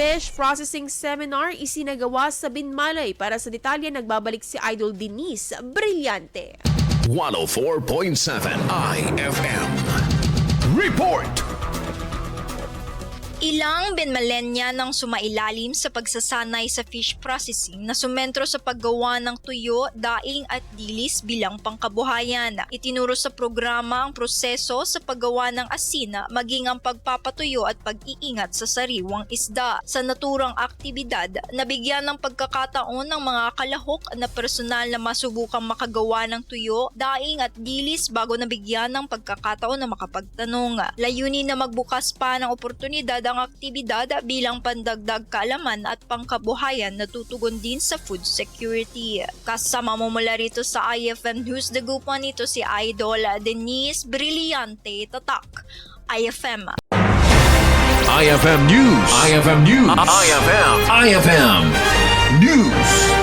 Fish processing seminar isinagawa sa Binmaley. Para sa detalye, nagbabalik si Idol Denise Brillante. 104.7 IFM. Report! Ilang Binmalenya nang sumailalim sa pagsasanay sa fish processing na sumentro sa paggawa ng tuyo, daing at dilis bilang pangkabuhayan. Itinuro sa programa ang proseso sa paggawa ng asin, maging ang pagpapatuyo at pag-iingat sa sariwang isda. Sa naturang aktibidad, nabigyan ng pagkakataon ng mga kalahok na personal na masubukang makagawa ng tuyo, daing at dilis bago nabigyan ng pagkakataon na makapagtanong. Layunin na magbukas pa ng oportunidad ang aktibidad bilang pandagdag kaalaman at pangkabuhayan na tutugon din sa food security. Kasama mo mula rito sa IFM News, dagupan nito si Idol Denise Brillante, Tatak, IFM. IFM News. IFM News. IFM News.